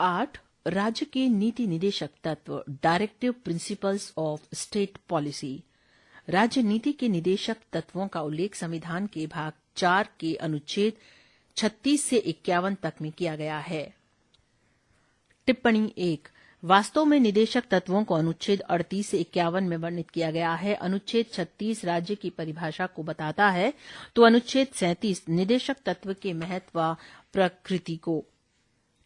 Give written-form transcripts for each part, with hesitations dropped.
8 राज्य के नीति निदेशक तत्व directive principles of state policy. राज्य नीति के निदेशक तत्वों का उल्लेख संविधान के भाग 4 के अनुच्छेद 36 से 51 तक में किया गया है। टिप्पणी 1 वास्तव में निदेशक तत्वों को अनुच्छेद 38 से 51 में वर्णित किया गया है। अनुच्छेद 36 राज्य की परिभाषा को बताता है तो अनुच्छेद 37 निदेशक तत्व के महत्व व प्रकृति को।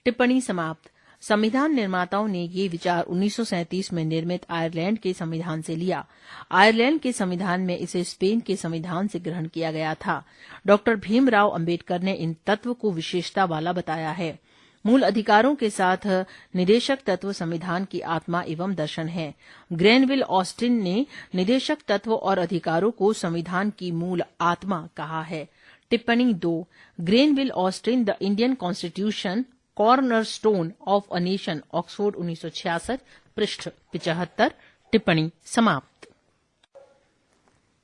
टिप्पणी समाप्त। संविधान निर्माताओं ने ये विचार 1937 में निर्मित आयरलैंड के संविधान से लिया। आयरलैंड के संविधान में इसे स्पेन के संविधान से ग्रहण किया गया था। डॉक्टर भीमराव अंबेडकर ने इन तत्व को विशेषता वाला बताया है। मूल अधिकारों के साथ निदेशक तत्व संविधान की आत्मा एवं दर्शन है। ग्रेनविल ऑस्टिन ने निदेशक तत्व और अधिकारों को संविधान की मूल आत्मा कहा है। टिप्पणी 2 Granville Austin the Indian constitution cornerstone of a nation, Oxford 1966, पृष्ठ 75। टिप्पणी समाप्त।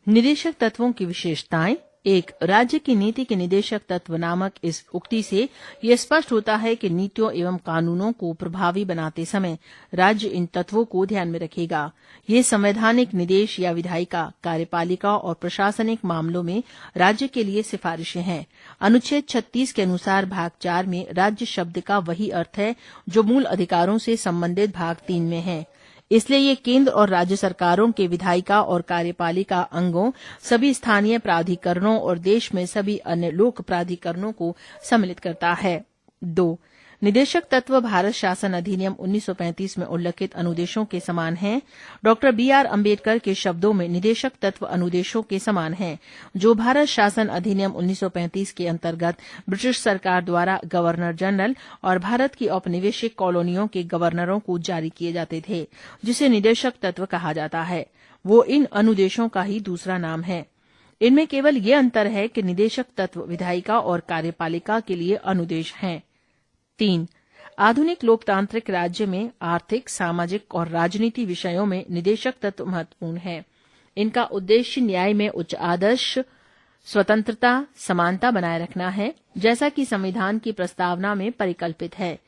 निदेशक तत्वों की विशेषताएं। 1 राज्य की नीति के निदेशक तत्व नामक इस उक्ति से यह स्पष्ट होता है कि नीतियों एवं कानूनों को प्रभावी बनाते समय राज्य इन तत्वों को ध्यान में रखेगा। ये संवैधानिक निदेश या विधायिका, कार्यपालिका और प्रशासनिक मामलों में राज्य के लिए सिफारिशें हैं। अनुच्छेद 36 के अनुसार भाग 4 में राज्य शब्द का वही अर्थ है जो मूल अधिकारों से संबंधित भाग 3 में है। इसलिए ये केंद्र और राज्य सरकारों के विधायिका और कार्यपालिका अंगों, सभी स्थानीय प्राधिकरणों और देश में सभी अन्य लोक प्राधिकरणों को सम्मिलित करता है। 2 निदेशक तत्व भारत शासन अधिनियम 1935 में उल्लिखित अनुदेशों के समान हैं। डॉक्टर BR अम्बेडकर के शब्दों में निदेशक तत्व अनुदेशों के समान हैं, जो भारत शासन अधिनियम 1935 के अंतर्गत ब्रिटिश सरकार द्वारा गवर्नर जनरल और भारत की औपनिवेशिक कॉलोनियों के गवर्नरों को जारी किए जाते थे, जिसे निदेशक तत्व कहा जाता है। वो इन अनुदेशों का ही दूसरा नाम है। इनमें केवल ये अंतर है कि निदेशक तत्व विधायिका और कार्यपालिका के लिए अनुदेश हैं। 3 आधुनिक लोकतांत्रिक राज्य में आर्थिक, सामाजिक और राजनीति विषयों में निदेशक तत्व महत्वपूर्ण है। इनका उद्देश्य न्याय में उच्च आदर्श, स्वतंत्रता, समानता बनाए रखना है, जैसा कि संविधान की प्रस्तावना में परिकल्पित है।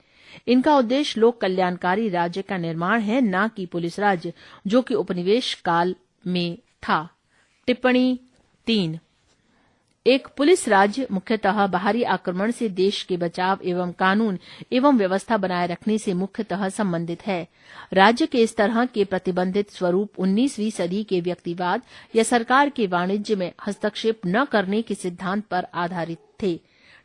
इनका उद्देश्य लोक कल्याणकारी राज्य का निर्माण है, न कि पुलिस राज्य, जो कि उपनिवेश काल में था। टिप्पणी 3 एक पुलिस राज्य मुख्यतः बाहरी आक्रमण से देश के बचाव एवं कानून एवं व्यवस्था बनाए रखने से मुख्यतः संबंधित है। राज्य के इस तरह के प्रतिबंधित स्वरूप 19वीं सदी के व्यक्तिवाद या सरकार के वाणिज्य में हस्तक्षेप न करने के सिद्धांत पर आधारित थे।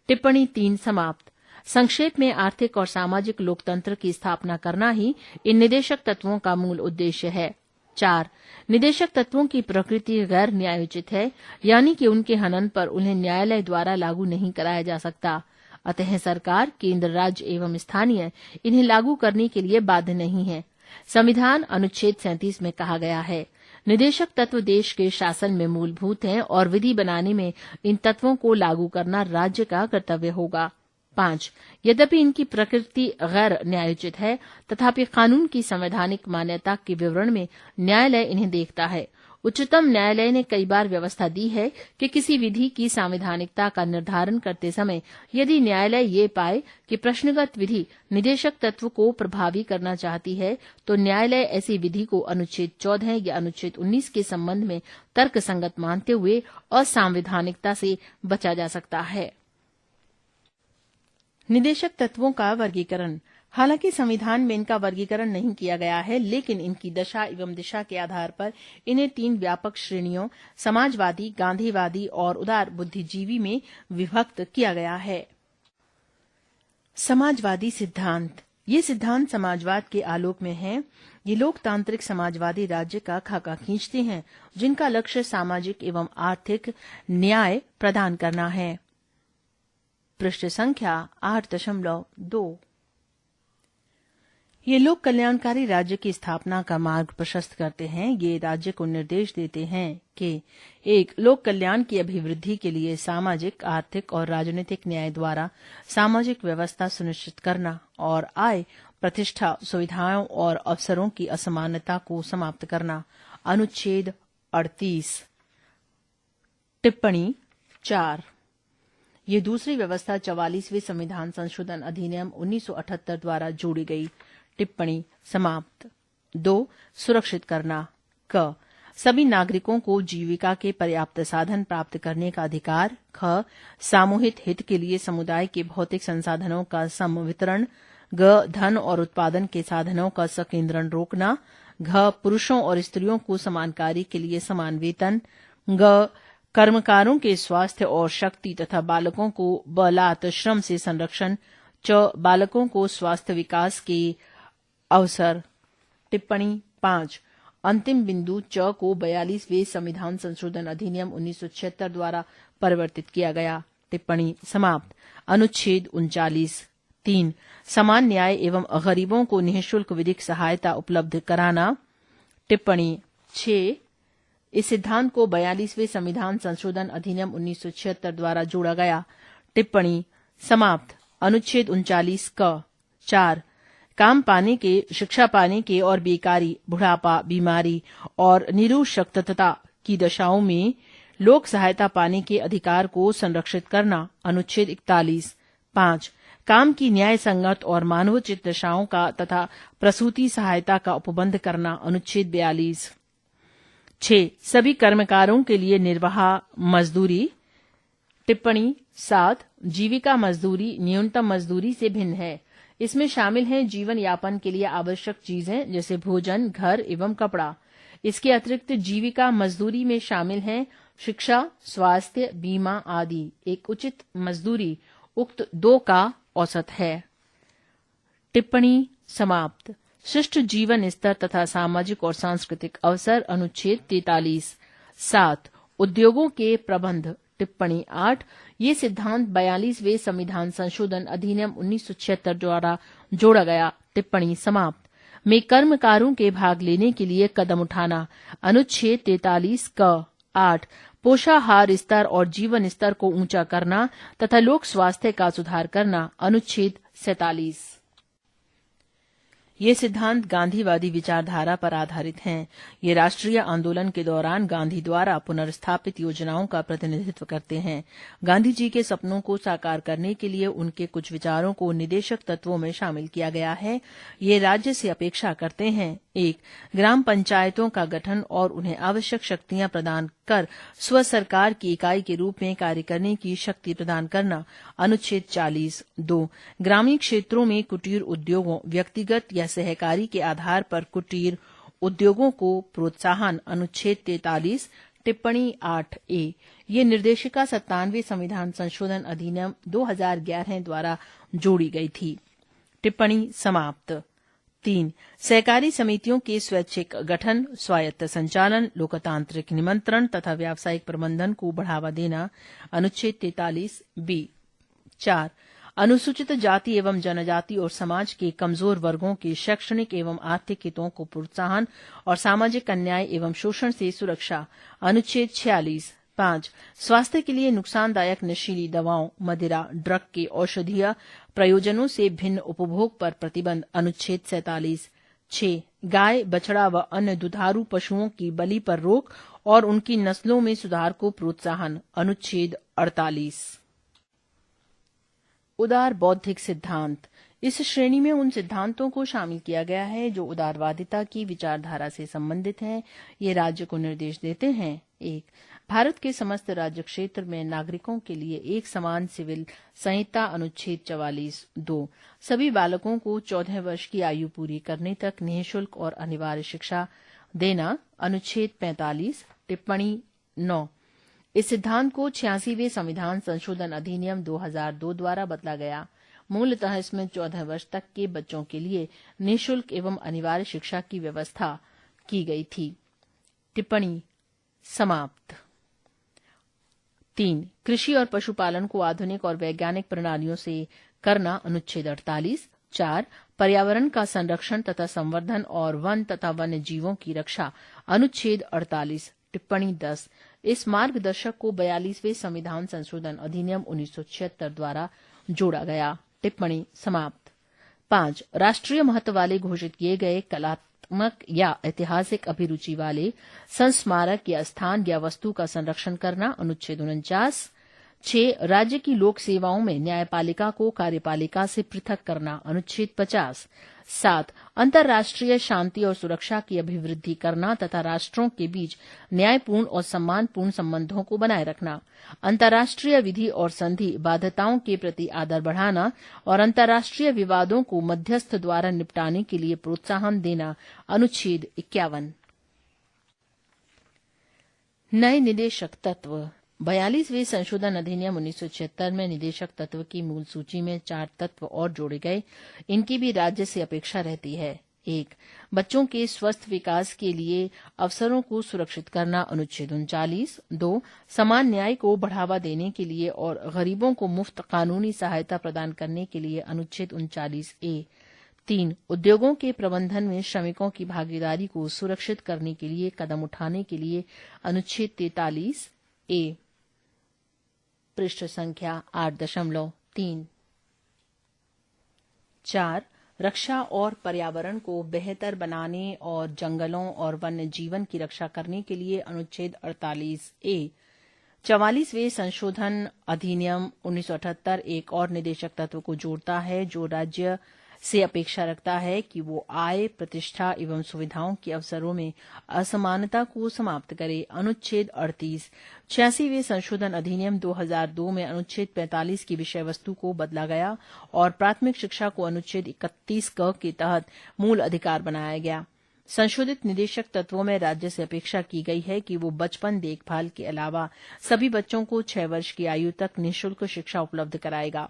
टिप्पणी 3 समाप्त। संक्षेप में आर्थिक और सामाजिक लोकतंत्र की स्थापना करना ही इन निदेशक तत्वों का मूल उद्देश्य है। 4 निदेशक तत्वों की प्रकृति गैर न्यायोचित है, यानी कि उनके हनन पर उन्हें न्यायालय द्वारा लागू नहीं कराया जा सकता। अतः सरकार, केंद्र, राज्य एवं स्थानीय इन्हें लागू करने के लिए बाध्य नहीं है। संविधान अनुच्छेद 37 में कहा गया है, निदेशक तत्व देश के शासन में मूलभूत हैं और विधि बनाने में इन तत्वों को लागू करना राज्य का कर्तव्य होगा। 5 यद्यपि इनकी प्रकृति गैर न्यायोचित है, तथापि कानून की संवैधानिक मान्यता के विवरण में न्यायालय इन्हें देखता है। उच्चतम न्यायालय ने कई बार व्यवस्था दी है कि किसी विधि की संवैधानिकता का निर्धारण करते समय यदि न्यायालय ये पाए कि प्रश्नगत विधि निदेशक तत्व को प्रभावी करना चाहती है, तो न्यायालय ऐसी विधि को अनुच्छेद 14 या अनुच्छेद 19 के संबंध में तर्कसंगत मानते हुए असंवैधानिकता से बचा जा सकता है। निदेशक तत्वों का वर्गीकरण। हालांकि संविधान में इनका वर्गीकरण नहीं किया गया है, लेकिन इनकी दशा एवं दिशा के आधार पर इन्हें 3 व्यापक श्रेणियों समाजवादी, गांधीवादी और उदार बुद्धिजीवी में विभक्त किया गया है। समाजवादी सिद्धांत। ये सिद्धांत समाजवाद के आलोक में है। ये लोकतांत्रिक समाजवादी राज्य का खाका खींचते हैं, जिनका लक्ष्य सामाजिक एवं आर्थिक न्याय प्रदान करना है। पृष्ठ संख्या 8.2। ये लोक कल्याणकारी राज्य की स्थापना का मार्ग प्रशस्त करते हैं। ये राज्य को निर्देश देते हैं कि 1 लोक कल्याण की अभिवृद्धि के लिए सामाजिक, आर्थिक और राजनीतिक न्याय द्वारा सामाजिक व्यवस्था सुनिश्चित करना और आय, प्रतिष्ठा, सुविधाओं और अवसरों की असमानता को समाप्त करना। अनुच्छेद 38। टिप्पणी 4 ये दूसरी व्यवस्था 44वें संविधान संशोधन अधिनियम 1978 द्वारा जोड़ी गई। टिप्पणी समाप्त। 2. सुरक्षित करना। क. सभी नागरिकों को जीविका के पर्याप्त साधन प्राप्त करने का अधिकार। ख. सामूहिक हित के लिए समुदाय के भौतिक संसाधनों का समवितरण। ग. धन और उत्पादन के साधनों का संकेंद्रण रोकना। घ. पुरुषों और स्त्रियों को समान कार्य के लिए समान वेतन। ग. कर्मकारों के स्वास्थ्य और शक्ति तथा बालकों को बलात् श्रम से संरक्षण। च. बालकों को स्वास्थ्य विकास के अवसर। टिप्पणी 5. अंतिम बिंदु च को 42वें संविधान संशोधन अधिनियम 1976 द्वारा परिवर्तित किया गया। टिप्पणी समाप्त। अनुच्छेद 39। 3. समान न्याय एवं गरीबों को निःशुल्क विधिक सहायता उपलब्ध कराना। टिप्पणी 6. इस सिद्धांत को 42वें संविधान संशोधन अधिनियम 1976 द्वारा जोड़ा गया। टिप्पणी समाप्त। अनुच्छेद 39 क। 4. काम पाने के, शिक्षा पाने के और बेकारी, बुढ़ापा, बीमारी और निरुशक्तता की दशाओं में लोक सहायता पाने के अधिकार को संरक्षित करना। अनुच्छेद 41। 5. काम की न्याय संगत और मानवोचित दशाओं का तथा प्रसूति सहायता का उपबंध करना। अनुच्छेद 42। 6. सभी कर्मकारों के लिए निर्वाह मजदूरी। टिप्पणी 7. जीविका मजदूरी न्यूनतम मजदूरी से भिन्न है। इसमें शामिल हैं जीवन यापन के लिए आवश्यक चीजें जैसे भोजन, घर एवं कपड़ा। इसके अतिरिक्त जीविका मजदूरी में शामिल हैं शिक्षा, स्वास्थ्य, बीमा आदि। एक उचित मजदूरी उक्त 2 का औसत है। टिप्पणी समाप्त। शिष्ट जीवन स्तर तथा सामाजिक और सांस्कृतिक अवसर। अनुच्छेद 43। 7. उद्योगों के प्रबंध। टिप्पणी 8. ये सिद्धांत 42वें संविधान संशोधन अधिनियम 1976 द्वारा जोड़ा गया। टिप्पणी समाप्त। में कर्मकारों के भाग लेने के लिए कदम उठाना। अनुच्छेद 43 क। 8. पोषाहार स्तर और जीवन स्तर को ऊंचा करना तथा लोक स्वास्थ्य का सुधार करना। अनुच्छेद 47। ये सिद्धांत गांधीवादी विचारधारा पर आधारित हैं। ये राष्ट्रीय आंदोलन के दौरान गांधी द्वारा पुनर्स्थापित योजनाओं का प्रतिनिधित्व करते हैं। गांधी जी के सपनों को साकार करने के लिए उनके कुछ विचारों को निदेशक तत्वों में शामिल किया गया है। ये राज्य से अपेक्षा करते हैं: 1. ग्राम पंचायतों का गठन और उन्हें आवश्यक शक्तियां प्रदान कर स्व सरकार की इकाई के रूप में कार्य करने की शक्ति प्रदान करना। अनुच्छेद 40। 2. ग्रामीण क्षेत्रों में कुटीर उद्योगों, व्यक्तिगत या सहकारी के आधार पर कुटीर उद्योगों को प्रोत्साहन। अनुच्छेद 43। टिप्पणी 8A। ये निर्देशिका 97वें संविधान संशोधन अधिनियम 2011 द्वारा जोड़ी गई थी। टिप्पणी समाप्त। 3. सहकारी समितियों के स्वैच्छिक गठन, स्वायत्त संचालन, लोकतांत्रिक निमंत्रण तथा व्यावसायिक प्रबंधन को बढ़ावा देना। अनुच्छेद 43B। 4. अनुसूचित जाति एवं जनजाति और समाज के कमजोर वर्गों के शैक्षणिक एवं आर्थिक हितों को प्रोत्साहन और सामाजिक अन्याय एवं शोषण से सुरक्षा। अनुच्छेद 46। 5. स्वास्थ्य के लिए नुकसानदायक नशीली दवाओं, मदिरा, ड्रग के औषधीय प्रयोजनों से भिन्न उपभोग पर प्रतिबंध। अनुच्छेद 47। 6. गाय, बछड़ा व अन्य दुधारू पशुओं की बलि पर रोक और उनकी नस्लों में सुधार को प्रोत्साहन। अनुच्छेद 48। उदार बौद्धिक सिद्धांत। इस श्रेणी में उन सिद्धांतों को शामिल किया गया है जो उदारवादिता की विचारधारा से संबंधित हैं। ये राज्य को निर्देश देते हैं: 1. भारत के समस्त राज्य क्षेत्र में नागरिकों के लिए एक समान सिविल संहिता। अनुच्छेद 44। 2. सभी बालकों को 14 वर्ष की आयु पूरी करने तक निःशुल्क और अनिवार्य शिक्षा देना। अनुच्छेद 45। टिप्पणी 9। इस सिद्धांत को 86वें संविधान संशोधन अधिनियम 2002 द्वारा बदला गया। मूलतः इसमें 14 वर्ष तक के बच्चों के लिए निःशुल्क एवं अनिवार्य शिक्षा की व्यवस्था की गई थी। टिप्पणी समाप्त। 3. कृषि और पशुपालन को आधुनिक और वैज्ञानिक प्रणालियों से करना। अनुच्छेद 48। 4. पर्यावरण का संरक्षण तथा संवर्धन और वन तथा वन्य जीवों की रक्षा। अनुच्छेद 48। टिप्पणी 10। इस मार्गदर्शक को 42वें संविधान संशोधन अधिनियम 1976 द्वारा जोड़ा गया। टिप्पणी समाप्त। 5. राष्ट्रीय महत्व वाले घोषित किए गए कलात्मक या ऐतिहासिक अभिरुचि वाले संस्मारक या स्थान या वस्तु का संरक्षण करना। अनुच्छेद 49। 6. राज्य की लोक सेवाओं में न्यायपालिका को कार्यपालिका से पृथक करना, अनुच्छेद 50। 7. अंतर्राष्ट्रीय शांति और सुरक्षा की अभिवृद्धि करना तथा राष्ट्रों के बीच न्यायपूर्ण और सम्मानपूर्ण संबंधों को बनाए रखना, अंतर्राष्ट्रीय विधि और संधि बाध्यताओं के प्रति आदर बढ़ाना और अंतर्राष्ट्रीय विवादों को मध्यस्थ द्वारा निपटाने के लिए प्रोत्साहन देना, अनुच्छेद 51। नए निदेशक तत्व। 42वें संशोधन अधिनियम 1976 में निदेशक तत्व की मूल सूची में 4 तत्व और जोड़े गए। इनकी भी राज्य से अपेक्षा रहती है। 1. बच्चों के स्वस्थ विकास के लिए अवसरों को सुरक्षित करना, अनुच्छेद 39। 2. समान न्याय को बढ़ावा देने के लिए और गरीबों को मुफ्त कानूनी सहायता प्रदान करने के लिए, अनुच्छेद 39A। 3. उद्योगों के प्रबंधन में श्रमिकों की भागीदारी को सुरक्षित करने के लिए कदम उठाने के लिए, अनुच्छेद 43A। पृष्ठ संख्या 8.3। 4. रक्षा और पर्यावरण को बेहतर बनाने और जंगलों और वन्य जीवन की रक्षा करने के लिए, अनुच्छेद 48A। 44वें संशोधन अधिनियम 1978 एक और निदेशक तत्व को जोड़ता है जो राज्य से अपेक्षा रखता है कि वो आय, प्रतिष्ठा एवं सुविधाओं के अवसरों में असमानता को समाप्त करे, अनुच्छेद 38। 86वें संशोधन अधिनियम 2002 में अनुच्छेद 45 की विषय वस्तु को बदला गया और प्राथमिक शिक्षा को अनुच्छेद 31 क के तहत मूल अधिकार बनाया गया। संशोधित निदेशक तत्वों में राज्य से अपेक्षा की गई है कि वो बचपन देखभाल के अलावा सभी बच्चों को 6 वर्ष की आयु तक निःशुल्क शिक्षा उपलब्ध कराएगा।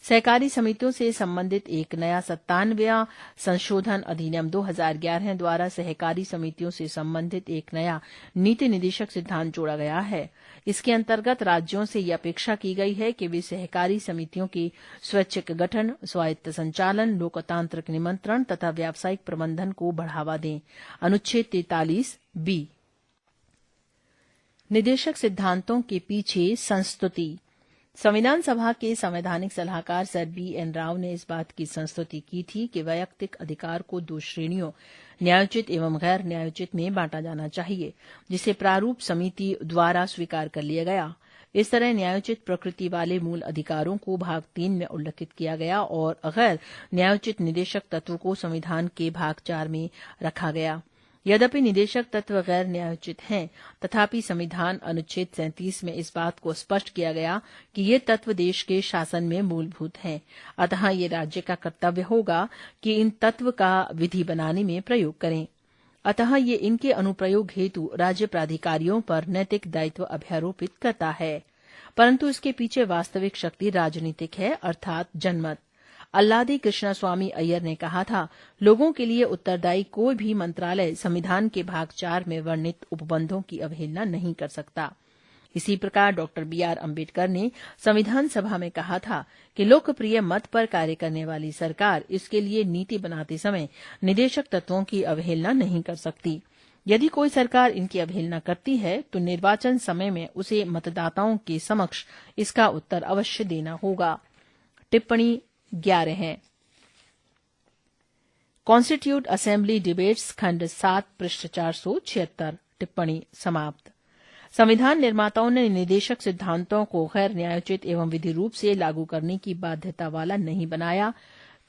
सहकारी समितियों से संबंधित एक नया 97वां संशोधन अधिनियम 2011 द्वारा सहकारी समितियों से संबंधित एक नया नीति निदेशक सिद्धांत जोड़ा गया है। इसके अंतर्गत राज्यों से यह अपेक्षा की गई है कि वे सहकारी समितियों के स्वैच्छिक गठन, स्वायत्त संचालन, लोकतांत्रिक निमंत्रण तथा व्यावसायिक प्रबंधन को बढ़ावा दें, अनुच्छेद 43B। निदेशक सिद्धांतों के पीछे संस्तुति। संविधान सभा के संवैधानिक सलाहकार सर B.N. राव ने इस बात की संस्तुति की थी कि वैयक्तिक अधिकार को 2 श्रेणियों, न्यायोचित एवं गैर न्यायोचित में बांटा जाना चाहिए, जिसे प्रारूप समिति द्वारा स्वीकार कर लिया गया। इस तरह न्यायोचित प्रकृति वाले मूल अधिकारों को भाग 3 में उल्लिखित किया गया और गैर न्यायोचित निदेशक तत्व को संविधान के भाग 4 में रखा गया। यद्यपि निदेशक तत्व गैर न्यायोचित हैं, तथापि संविधान अनुच्छेद 37 में इस बात को स्पष्ट किया गया कि ये तत्व देश के शासन में मूलभूत हैं। अतः ये राज्य का कर्तव्य होगा कि इन तत्व का विधि बनाने में प्रयोग करें। अतः ये इनके अनुप्रयोग हेतु राज्य प्राधिकारियों पर नैतिक दायित्व अभ्यारोपित करता है, परंतु इसके पीछे वास्तविक शक्ति राजनीतिक है, अर्थात जनमत। अल्लादी कृष्णस्वामी अय्यर ने कहा था, लोगों के लिए उत्तरदायी कोई भी मंत्रालय संविधान के भाग 4 में वर्णित उपबंधों की अवहेलना नहीं कर सकता। इसी प्रकार डॉक्टर B.R. अम्बेडकर ने संविधान सभा में कहा था कि लोकप्रिय मत पर कार्य करने वाली सरकार इसके लिए नीति बनाते समय निदेशक तत्वों की अवहेलना नहीं कर सकती। यदि कोई सरकार इनकी अवहेलना करती है तो निर्वाचन समय में उसे मतदाताओं के समक्ष इसका उत्तर अवश्य देना होगा। टिप्पणी 11 है। कॉन्स्टिट्यूट असेंबली डिबेट्स खंड 7 पृष्ठ 476। टिप्पणी समाप्त। संविधान निर्माताओं ने निदेशक सिद्धांतों को गैर न्यायोचित एवं विधि रूप से लागू करने की बाध्यता वाला नहीं बनाया,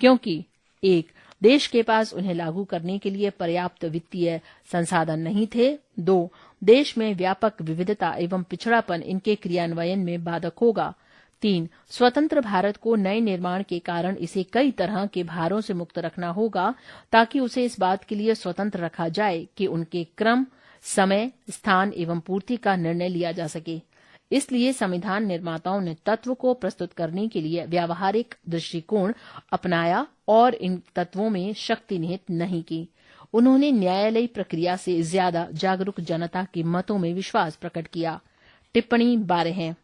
क्योंकि 1. देश के पास उन्हें लागू करने के लिए पर्याप्त वित्तीय संसाधन नहीं थे। 2. देश में व्यापक विविधता एवं पिछड़ापन इनके क्रियान्वयन में बाधक होगा। 3. स्वतंत्र भारत को नए निर्माण के कारण इसे कई तरह के भारों से मुक्त रखना होगा ताकि उसे इस बात के लिए स्वतंत्र रखा जाए कि उनके क्रम, समय, स्थान एवं पूर्ति का निर्णय लिया जा सके। इसलिए संविधान निर्माताओं ने तत्व को प्रस्तुत करने के लिए व्यावहारिक दृष्टिकोण अपनाया और इन तत्वों में शक्ति निहित नहीं की। उन्होंने न्यायालयी प्रक्रिया से ज्यादा जागरूक जनता के मतों में विश्वास प्रकट किया। टिप्पणी 12 है।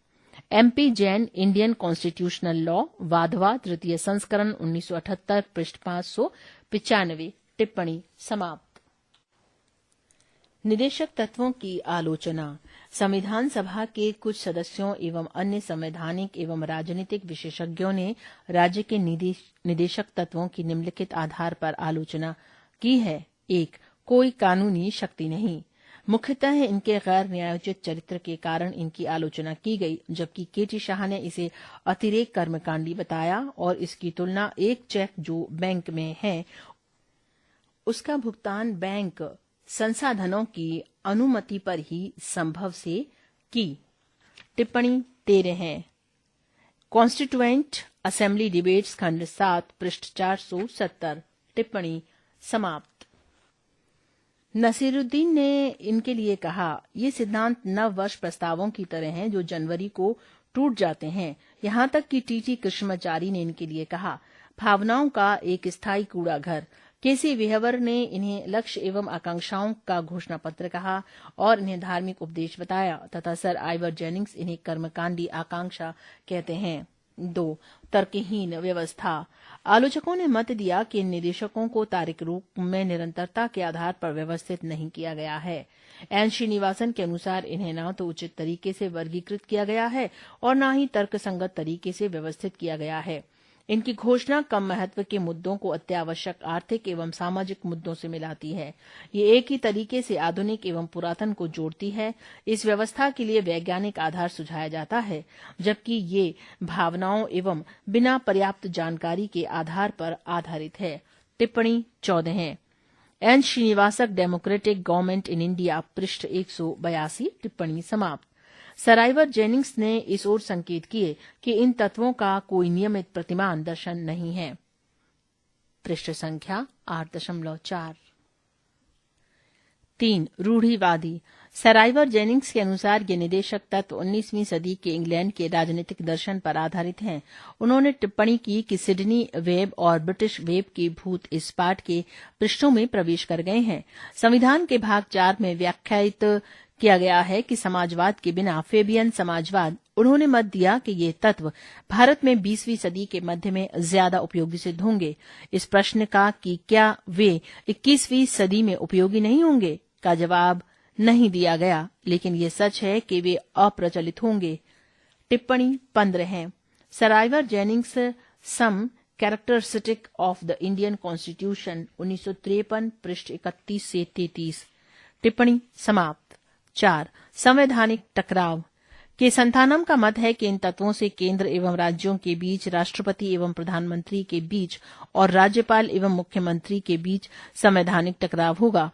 MP Jain Indian constitutional law Wadhwa तृतीय संस्करण 1978 पृष्ठ 595। टिप्पणी समाप्त। निदेशक तत्वों की आलोचना। संविधान सभा के कुछ सदस्यों एवं अन्य संवैधानिक एवं राजनीतिक विशेषज्ञों ने राज्य के निदेशक तत्वों की निम्नलिखित आधार पर आलोचना की है। 1. कोई कानूनी शक्ति नहीं। मुख्यतः इनके गैर न्यायोचित चरित्र के कारण इनकी आलोचना की गई, जबकि केटी शाह ने इसे अतिरेक कर्मकांडी बताया और इसकी तुलना एक चेक जो बैंक में है उसका भुगतान बैंक संसाधनों की अनुमति पर ही संभव से की। टिप्पणी 13 है। कॉन्स्टिट्यूएंट असेंबली डिबेट्स खंड 7 पृष्ठ 470। टिप्पणी समाप्त। नसीरुद्दीन ने इनके लिए कहा, ये सिद्धांत नव वर्ष प्रस्तावों की तरह हैं जो जनवरी को टूट जाते हैं। यहां तक कि टीटी कृष्णमाचारी ने इनके लिए कहा, भावनाओं का एक स्थायी कूड़ा घर। केसी विहवर ने इन्हें लक्ष्य एवं आकांक्षाओं का घोषणा पत्र कहा और इन्हें धार्मिक उपदेश बताया तथा सर आइवर जेनिंग्स इन्हें कर्मकांडी आकांक्षा कहते हैं। 2. तर्कहीन व्यवस्था। आलोचकों ने मत दिया कि इन निदेशकों को तार्किक रूप में निरंतरता के आधार पर व्यवस्थित नहीं किया गया है। एन श्रीनिवासन के अनुसार इन्हें न तो उचित तरीके से वर्गीकृत किया गया है और न ही तर्कसंगत तरीके से व्यवस्थित किया गया है। इनकी घोषणा कम महत्व के मुद्दों को अत्यावश्यक आर्थिक एवं सामाजिक मुद्दों से मिलाती है। ये एक ही तरीके से आधुनिक एवं पुरातन को जोड़ती है। इस व्यवस्था के लिए वैज्ञानिक आधार सुझाया जाता है, जबकि ये भावनाओं एवं बिना पर्याप्त जानकारी के आधार पर आधारित है। टिप्पणी 14 है। N Srinivasan democratic government in India पृष्ठ 182। टिप्पणी समाप्त। सर आइवर जेनिंग्स ने इस ओर संकेत किए कि इन तत्वों का कोई नियमित प्रतिमान दर्शन नहीं है। पृष्ठ संख्या 8.4। 3. रूढ़िवादी। सर आइवर जेनिंग्स के अनुसार ये निदेशक तत्व 19वीं सदी के इंग्लैंड के राजनीतिक दर्शन पर आधारित हैं। उन्होंने टिप्पणी की कि सिडनी वेब और ब्रिटिश वेब के भूत इस पाठ के पृष्ठों में प्रवेश कर गए हैं। संविधान के भाग 4 में व्याख्यायित किया गया है कि समाजवाद के बिना फेबियन समाजवाद। उन्होंने मत दिया कि ये तत्व भारत में 20वीं सदी के मध्य में ज्यादा उपयोगी सिद्ध होंगे। इस प्रश्न का कि क्या वे 21वीं सदी में उपयोगी नहीं होंगे का जवाब नहीं दिया गया, लेकिन ये सच है कि वे अप्रचलित होंगे। टिप्पणी 15 है। Sir Ivor Jennings some characteristic of the Indian constitution 1953 पृष्ठ 31 से 33। टिप्पणी समाप्त। 4. संवैधानिक टकराव। के संथानम का मत है कि इन तत्वों से केंद्र एवं राज्यों के बीच, राष्ट्रपति एवं प्रधानमंत्री के बीच और राज्यपाल एवं मुख्यमंत्री के बीच संवैधानिक टकराव होगा।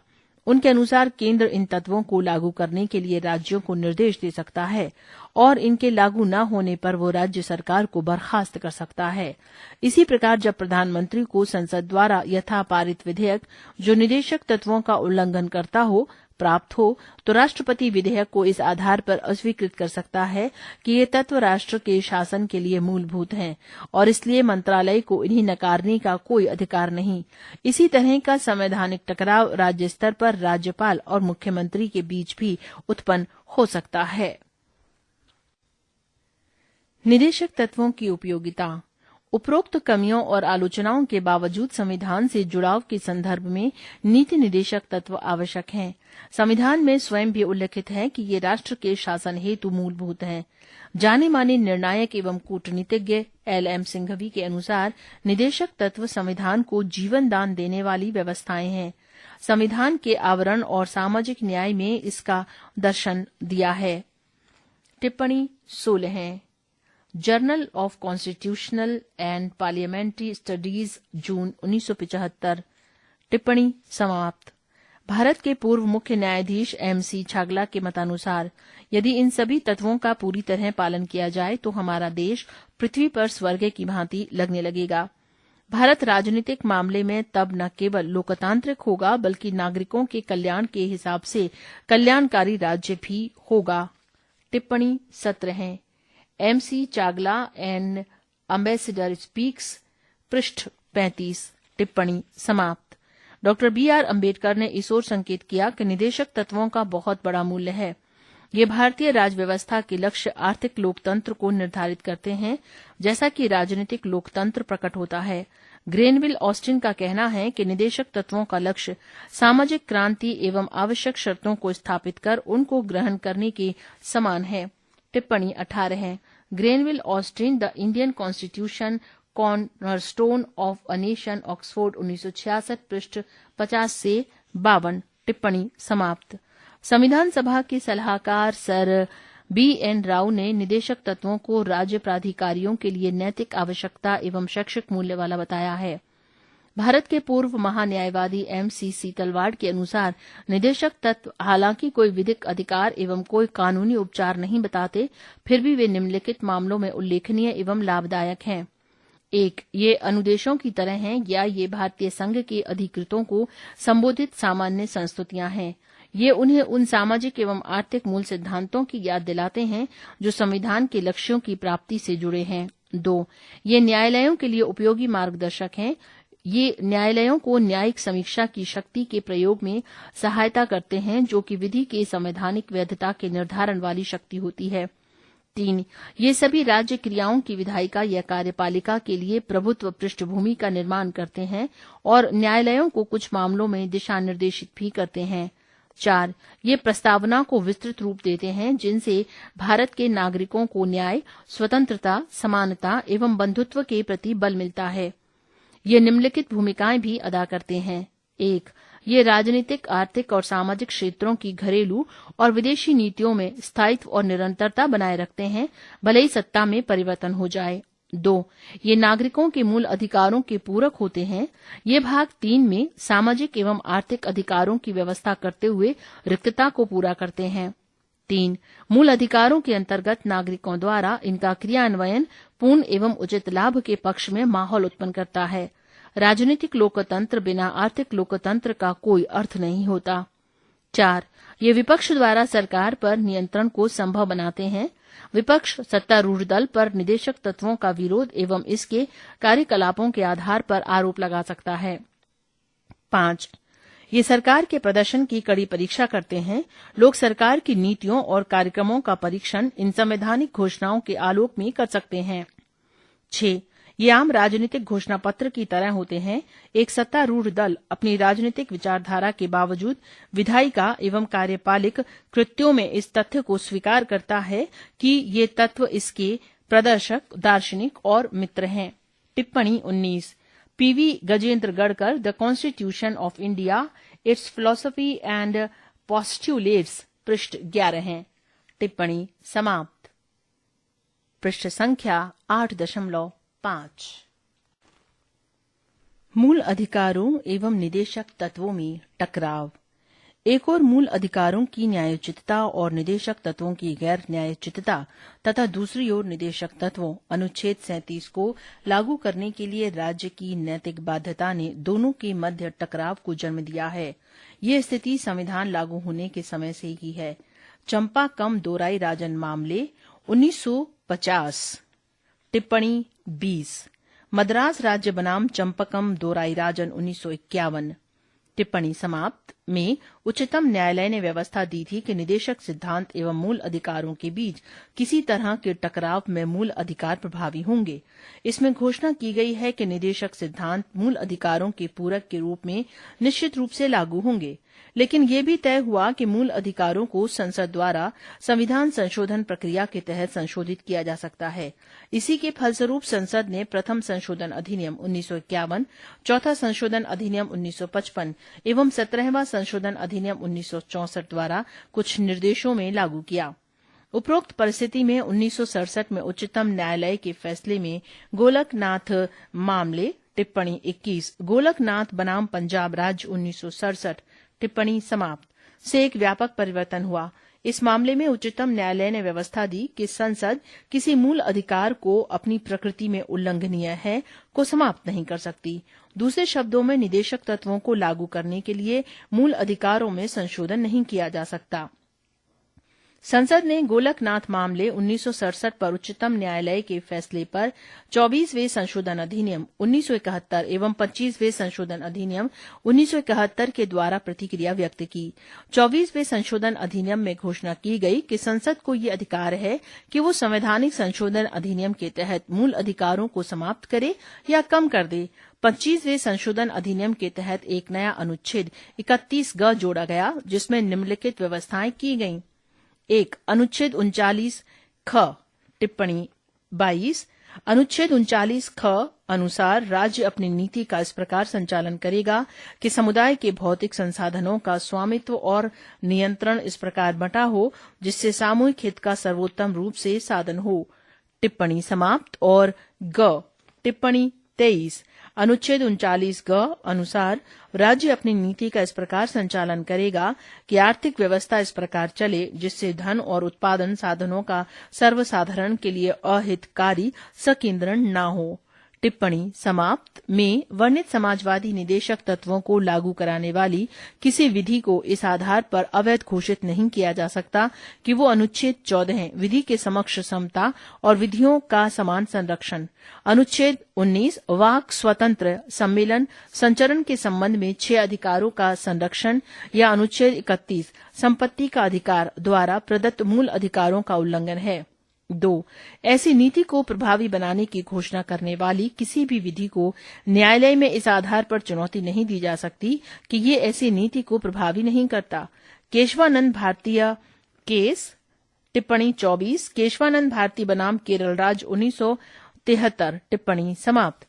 उनके अनुसार केंद्र इन तत्वों को लागू करने के लिए राज्यों को निर्देश दे सकता है और इनके लागू न होने पर वो राज्य सरकार को बर्खास्त कर सकता है। इसी प्रकार जब प्रधानमंत्री को संसद द्वारा यथा पारित विधेयक जो निदेशक तत्वों का उल्लंघन करता हो प्राप्त हो, तो राष्ट्रपति विधेयक को इस आधार पर अस्वीकृत कर सकता है कि ये तत्व राष्ट्र के शासन के लिए मूलभूत हैं और इसलिए मंत्रालय को इन्हें नकारने का कोई अधिकार नहीं। इसी तरह का संवैधानिक टकराव राज्य स्तर पर राज्यपाल और मुख्यमंत्री के बीच भी उत्पन्न हो सकता है। निदेशक तत्वों की उपयोगिता। उपरोक्त कमियों और आलोचनाओं के बावजूद संविधान से जुड़ाव के संदर्भ में नीति निदेशक तत्व आवश्यक हैं। संविधान में स्वयं भी उल्लिखित है कि ये राष्ट्र के शासन हेतु मूलभूत हैं। जाने माने निर्णायक एवं कूटनीतिज्ञ एल.एम. सिंघवी के अनुसार निदेशक तत्व संविधान को जीवन दान देने वाली व्यवस्थाएं हैं। संविधान के आवरण और सामाजिक न्याय में इसका दर्शन दिया है। टिप्पणी 16 है। Journal of constitutional and parliamentary studies June 1975। टिप्पणी समाप्त। भारत के पूर्व मुख्य न्यायाधीश एम.सी. छागला के मतानुसार यदि इन सभी तत्वों का पूरी तरह पालन किया जाए तो हमारा देश पृथ्वी पर स्वर्ग की भांति लगने लगेगा। भारत राजनीतिक मामले में तब न केवल लोकतांत्रिक होगा बल्कि नागरिकों के कल्याण के हिसाब से कल्याणकारी राज्य भी होगा। टिप्पणी 17 है। M C. Chagla and ambassador speaks पृष्ठ 35। टिप्पणी समाप्त। Doctor B R. अम्बेडकर ने इस ओर संकेत किया कि निदेशक तत्वों का बहुत बड़ा मूल्य है। ये भारतीय राज व्यवस्था के लक्ष्य आर्थिक लोकतंत्र को निर्धारित करते हैं, जैसा कि राजनीतिक लोकतंत्र प्रकट होता है। ग्रेनविल ऑस्टिन का कहना है कि निदेशक तत्वों का लक्ष्य सामाजिक क्रांति एवं आवश्यक शर्तों को स्थापित कर उनको ग्रहण करने के समान है। टिप्पणी 18 है। Granville Austin the Indian constitution cornerstone of a nation Oxford 1966 पृष्ठ 50 से 52। टिप्पणी समाप्त। संविधान सभा के सलाहकार सर B.N. राव ने निदेशक तत्वों को राज्य प्राधिकारियों के लिए नैतिक आवश्यकता एवं शैक्षिक मूल्य वाला बताया है। भारत के पूर्व महान्यायवादी M.C. सीतलवाड़ के अनुसार निदेशक तत्व हालांकि कोई विधिक अधिकार एवं कोई कानूनी उपचार नहीं बताते, फिर भी वे निम्नलिखित मामलों में उल्लेखनीय एवं लाभदायक हैं। 1. ये अनुदेशों की तरह हैं या ये भारतीय संघ के अधिकृतों को संबोधित सामान्य संस्तुतियां हैं। ये उन्हें उन सामाजिक एवं आर्थिक मूल सिद्धांतों की याद दिलाते हैं जो संविधान के लक्ष्यों की प्राप्ति से जुड़े हैं। 2. ये न्यायालयों के लिए उपयोगी मार्गदर्शक हैं। ये न्यायालयों को न्यायिक समीक्षा की शक्ति के प्रयोग में सहायता करते हैं जो कि विधि के संवैधानिक वैधता के निर्धारण वाली शक्ति होती है। 3. ये सभी राज्य क्रियाओं की विधायिका या कार्यपालिका के लिए प्रभुत्व पृष्ठभूमि का निर्माण करते हैं और न्यायालयों को कुछ मामलों में दिशा निर्देशित भी करते हैं। 4. ये प्रस्तावना को विस्तृत रूप देते हैं जिनसे भारत के नागरिकों को न्याय, स्वतंत्रता, समानता एवं बंधुत्व के प्रति बल मिलता है। ये निम्नलिखित भूमिकाएं भी अदा करते हैं। 1. ये राजनीतिक, आर्थिक और सामाजिक क्षेत्रों की घरेलू और विदेशी नीतियों में स्थायित्व और निरंतरता बनाए रखते हैं, भले ही सत्ता में परिवर्तन हो जाए। 2. ये नागरिकों के मूल अधिकारों के पूरक होते हैं। ये भाग 3 में सामाजिक एवं आर्थिक अधिकारों की व्यवस्था करते हुए रिक्तता को पूरा करते हैं। 3. मूल अधिकारों के अंतर्गत नागरिकों द्वारा इनका क्रियान्वयन पूर्ण एवं उचित लाभ के पक्ष में माहौल उत्पन्न करता है। राजनीतिक लोकतंत्र बिना आर्थिक लोकतंत्र का कोई अर्थ नहीं होता। 4. ये विपक्ष द्वारा सरकार पर नियंत्रण को संभव बनाते हैं। विपक्ष सत्तारूढ़ दल पर निदेशक तत्वों का विरोध एवं इसके कार्यकलापों के आधार पर आरोप लगा सकता है। 5. ये सरकार के प्रदर्शन की कड़ी परीक्षा करते हैं। लोग सरकार की नीतियों और कार्यक्रमों का परीक्षण इन संवैधानिक घोषणाओं के आलोक में कर सकते हैं। 6. ये आम राजनीतिक घोषणा पत्र की तरह होते हैं। एक सत्तारूढ़ दल अपनी राजनीतिक विचारधारा के बावजूद विधायिका एवं कार्यपालिक कृत्यों में इस तथ्य को स्वीकार करता है कि ये तत्व इसके प्रदर्शक, दार्शनिक और मित्र हैं। टिप्पणी 19. P.V. Gajendragadkar, the constitution of India, its philosophy and postulates, पृष्ठ 11 हैं। टिप्पणी समाप्त। पृष्ठ संख्या 8.5। मूल अधिकारों एवं निदेशक तत्वों में टकराव। एक और मूल अधिकारों की न्यायोचितता और निदेशक तत्वों की गैर न्यायोचितता तथा दूसरी ओर निदेशक तत्वों अनुच्छेद 37 को लागू करने के लिए राज्य की नैतिक बाध्यता ने दोनों के मध्य टकराव को जन्म दिया है। ये स्थिति संविधान लागू होने के समय से ही है। चंपाकम दोराई राजन मामले 1950। टिप्पणी 20. मद्रास राज्य बनाम चंपकम दोराई राजन 1951। टिप्पणी समाप्त में उच्चतम न्यायालय ने व्यवस्था दी थी कि निदेशक सिद्धांत एवं मूल अधिकारों के बीच किसी तरह के टकराव में मूल अधिकार प्रभावी होंगे। इसमें घोषणा की गई है कि निदेशक सिद्धांत मूल अधिकारों के पूरक के रूप में निश्चित रूप से लागू होंगे, लेकिन ये भी तय हुआ कि मूल अधिकारों को संसद द्वारा संविधान संशोधन प्रक्रिया के तहत संशोधित किया जा सकता है। इसी के फलस्वरूप संसद ने प्रथम संशोधन अधिनियम 1951, चौथा संशोधन अधिनियम 1955 एवं 17वां संशोधन अधिनियम 1964 द्वारा कुछ निर्देशों में लागू किया। उपरोक्त परिस्थिति में 1967 में उच्चतम न्यायालय के फैसले में गोलकनाथ मामले टिप्पणी 21, गोलकनाथ बनाम पंजाब राज्य 1967 टिप्पणी समाप्त से एक व्यापक परिवर्तन हुआ। इस मामले में उच्चतम न्यायालय ने व्यवस्था दी कि संसद किसी मूल अधिकार को अपनी प्रकृति में उल्लंघनीय है को समाप्त नहीं कर सकती। दूसरे शब्दों में निदेशक तत्वों को लागू करने के लिए मूल अधिकारों में संशोधन नहीं किया जा सकता। संसद ने गोलकनाथ मामले 1967 पर उच्चतम न्यायालय के फैसले पर 24वें संशोधन अधिनियम 1971 एवं 25वें संशोधन अधिनियम 1971 के द्वारा प्रतिक्रिया व्यक्त की। 24वें संशोधन अधिनियम में घोषणा की गई कि संसद को ये अधिकार है कि वो संवैधानिक संशोधन अधिनियम के तहत मूल अधिकारों को समाप्त करे या कम कर दे। 25वें संशोधन अधिनियम के तहत एक नया अनुच्छेद 31 जोड़ा गया जिसमें निम्नलिखित व्यवस्थाएं की गईं। 1. अनुच्छेद 39 ख टिप्पणी 22 अनुच्छेद 39 ख अनुसार राज्य अपनी नीति का इस प्रकार संचालन करेगा कि समुदाय के भौतिक संसाधनों का स्वामित्व और नियंत्रण इस प्रकार बंटा हो जिससे सामूहिक हित का सर्वोत्तम रूप से साधन हो। टिप्पणी समाप्त। और ग टिप्पणी 23 अनुच्छेद 39 ग अनुसार राज्य अपनी नीति का इस प्रकार संचालन करेगा कि आर्थिक व्यवस्था इस प्रकार चले जिससे धन और उत्पादन साधनों का सर्वसाधारण के लिए अहितकारी संकेंद्रण न हो। टिप्पणी समाप्त। में वर्णित समाजवादी निदेशक तत्वों को लागू कराने वाली किसी विधि को इस आधार पर अवैध घोषित नहीं किया जा सकता कि वो अनुच्छेद 14 विधि के समक्ष समता और विधियों का समान संरक्षण, अनुच्छेद 19 वाक स्वतंत्र सम्मेलन संचरण के संबंध में 6 अधिकारों का संरक्षण या अनुच्छेद 31 संपत्ति का अधिकार द्वारा प्रदत्त मूल अधिकारों का उल्लंघन है। 2 ऐसी नीति को प्रभावी बनाने की घोषणा करने वाली किसी भी विधि को न्यायालय में इस आधार पर चुनौती नहीं दी जा सकती कि ये ऐसी नीति को प्रभावी नहीं करता। केशवानंद भारतीय केस टिप्पणी 24 केशवानंद भारती बनाम केरल राज्य 1973 टिप्पणी समाप्त।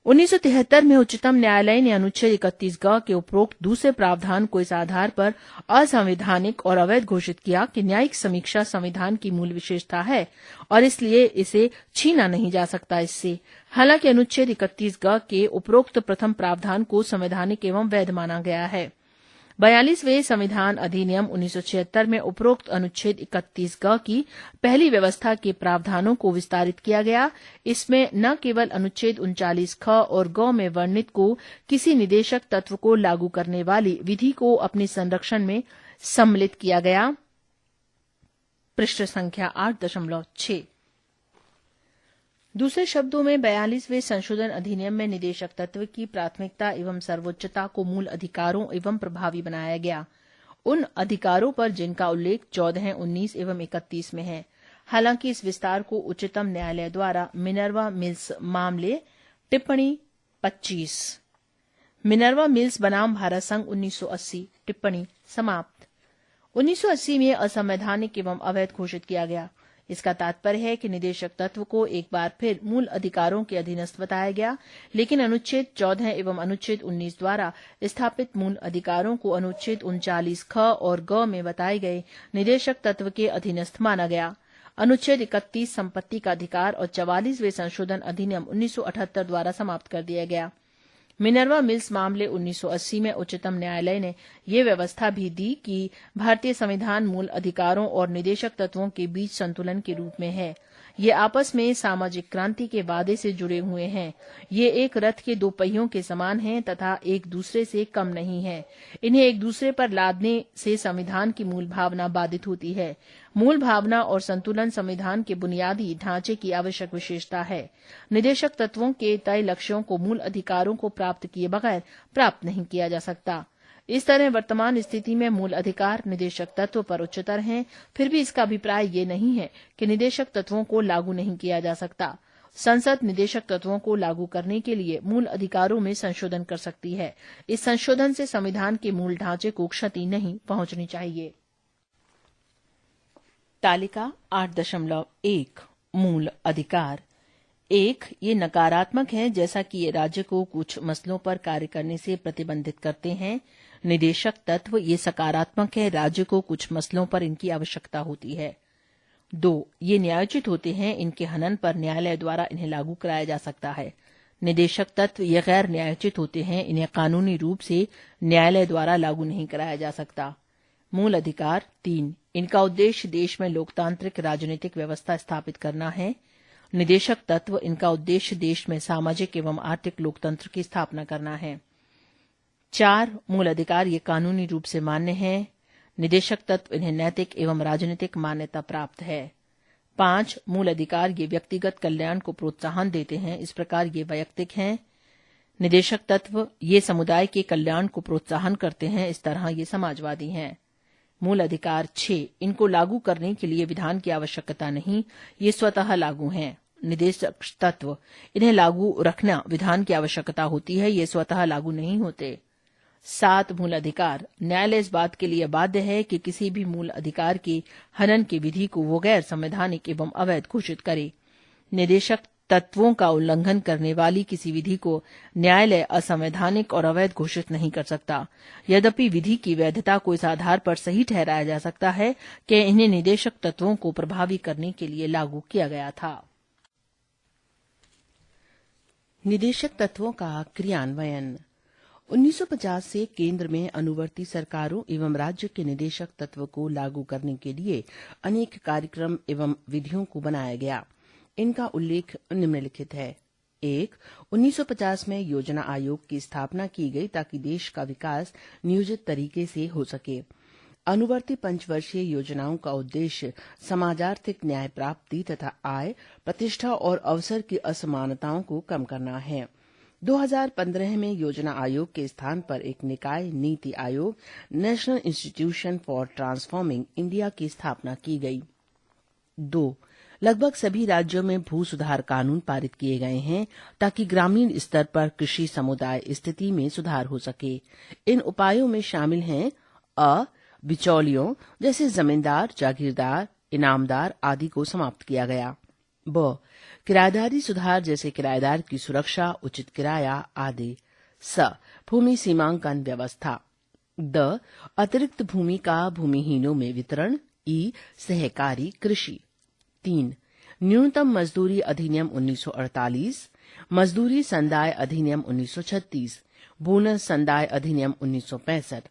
1973 में उच्चतम न्यायालय ने अनुच्छेद 31 ग के उपरोक्त दूसरे प्रावधान को इस आधार पर असंवैधानिक और अवैध घोषित किया कि न्यायिक समीक्षा संविधान की मूल विशेषता है और इसलिए इसे छीना नहीं जा सकता इससे। हालांकि अनुच्छेद 31 ग के उपरोक्त प्रथम प्रावधान को संवैधानिक एवं वैध माना गया है। 42वें संविधान अधिनियम 1976 में उपरोक्त अनुच्छेद 31 ग की पहली व्यवस्था के प्रावधानों को विस्तारित किया गया। इसमें न केवल अनुच्छेद 39 ख और ग में वर्णित को किसी निदेशक तत्व को लागू करने वाली विधि को अपने संरक्षण में सम्मिलित किया गया। पृष्ठ संख्या 8.6। दूसरे शब्दों में 42वें संशोधन अधिनियम में निदेशक तत्व की प्राथमिकता एवं सर्वोच्चता को मूल अधिकारों एवं प्रभावी बनाया गया उन अधिकारों पर जिनका उल्लेख 14, 19 एवं 31 में है। हालांकि इस विस्तार को उच्चतम न्यायालय द्वारा मिनर्वा मिल्स मामले टिप्पणी 25 मिनर्वा मिल्स बनाम भारत संघ 1980 टिप्पणी समाप्त 1980 में असंवैधानिक एवं अवैध घोषित किया गया। इसका तात्पर्य है कि निदेशक तत्व को एक बार फिर मूल अधिकारों के अधीनस्थ बताया गया, लेकिन अनुच्छेद 14 एवं अनुच्छेद 19 द्वारा स्थापित मूल अधिकारों को अनुच्छेद 39 ख और ग में बताए गए निदेशक तत्व के अधीनस्थ माना गया। अनुच्छेद 31 संपत्ति का अधिकार और 44वें संशोधन अधिनियम 1978 द्वारा समाप्त कर दिया गया। मिनर्वा मिल्स मामले 1980 में उच्चतम न्यायालय ने ये व्यवस्था भी दी कि भारतीय संविधान मूल अधिकारों और निदेशक तत्वों के बीच संतुलन के रूप में है। ये आपस में सामाजिक क्रांति के वादे से जुड़े हुए हैं। ये एक रथ के 2 पहियों के समान हैं तथा एक दूसरे से कम नहीं है। इन्हें एक दूसरे पर लादने से संविधान की मूल भावना बाधित होती है। मूल भावना और संतुलन संविधान के बुनियादी ढांचे की आवश्यक विशेषता है। निदेशक तत्वों के तय लक्ष्यों को मूल अधिकारों को प्राप्त किए बगैर प्राप्त नहीं किया जा सकता। इस तरह वर्तमान स्थिति में मूल अधिकार निदेशक तत्व पर उच्चतर हैं। फिर भी इसका अभिप्राय ये नहीं है कि निदेशक तत्वों को लागू नहीं किया जा सकता। संसद निदेशक तत्वों को लागू करने के लिए मूल अधिकारों में संशोधन कर सकती है। इस संशोधन से संविधान के मूल ढांचे को क्षति नहीं पहुंचनी चाहिए। तालिका 8.1 मूल अधिकार 1 ये नकारात्मक है, जैसा कि ये राज्य को कुछ मसलों पर कार्य करने से प्रतिबंधित करते हैं। निदेशक तत्व ये सकारात्मक है, राज्य को कुछ मसलों पर इनकी आवश्यकता होती है। 2 ये न्यायोचित होते हैं, इनके हनन पर न्यायालय द्वारा इन्हें लागू कराया जा सकता है। निदेशक तत्व ये गैर न्यायोचित होते हैं, इन्हें कानूनी रूप से न्यायालय द्वारा लागू नहीं कराया जा सकता। मूल अधिकार 3 इनका उद्देश्य देश में लोकतांत्रिक राजनीतिक व्यवस्था स्थापित करना है। निदेशक तत्व इनका उद्देश्य देश में सामाजिक एवं आर्थिक लोकतंत्र की स्थापना करना है। 4 मूल अधिकार ये कानूनी रूप से मान्य है। निदेशक तत्व इन्हें नैतिक एवं राजनीतिक मान्यता प्राप्त है। 5 मूल अधिकार ये व्यक्तिगत कल्याण को प्रोत्साहन देते हैं, इस प्रकार ये वैयक्तिक हैं। निदेशक तत्व ये समुदाय के कल्याण को प्रोत्साहन करते हैं, इस तरह ये समाजवादी हैं। मूल अधिकार 6 इनको लागू करने के लिए विधान की आवश्यकता नहीं, ये स्वतः लागू हैं। निदेशक तत्व इन्हें लागू रखना विधान की आवश्यकता होती है, ये स्वतः लागू नहीं होते। 7 मूल अधिकार न्यायालय इस बात के लिए बाध्य है कि किसी भी मूल अधिकार के हनन की विधि को वो गैर संवैधानिक एवं अवैध घोषित करे। निदेशक तत्वों का उल्लंघन करने वाली किसी विधि को न्यायालय असंवैधानिक और अवैध घोषित नहीं कर सकता। यद्यपि विधि की वैधता को इस आधार पर सही ठहराया जा सकता है कि इन्हें निदेशक तत्वों को प्रभावी करने के लिए लागू किया गया था। निदेशक तत्वों का क्रियान्वयन। 1950 से केंद्र में अनुवर्ती सरकारों एवं राज्य के निदेशक तत्व को लागू करने के लिए अनेक कार्यक्रम एवं विधियों को बनाया गया। इनका उल्लेख निम्नलिखित है। 1. 1950 में योजना आयोग की स्थापना की गई ताकि देश का विकास नियोजित तरीके से हो सके। अनुवर्ती पंचवर्षीय योजनाओं का उद्देश्य समाजार्थिक न्याय प्राप्ति तथा आय, प्रतिष्ठा और अवसर की असमानताओं को कम करना है। 2015 में योजना आयोग के स्थान पर एक निकाय NITI Aayog national institution for transforming India की स्थापना की गई। 2. लगभग सभी राज्यों में भू सुधार कानून पारित किए गए हैं ताकि ग्रामीण स्तर पर कृषि समुदाय स्थिति में सुधार हो सके। इन उपायों में शामिल हैं बिचौलियों जैसे जमींदार, जागीरदार, इनामदार आदि को समाप्त किया गया। किराएदारी सुधार जैसे किराएदार की सुरक्षा, उचित किराया आदि। भूमि सीमांकन व्यवस्था। अतिरिक्त भूमि का भूमिहीनों में वितरण। सहकारी कृषि। 3. न्यूनतम मजदूरी अधिनियम 1948, मजदूरी संदाय अधिनियम 1936, बोनस संदाय अधिनियम 1965,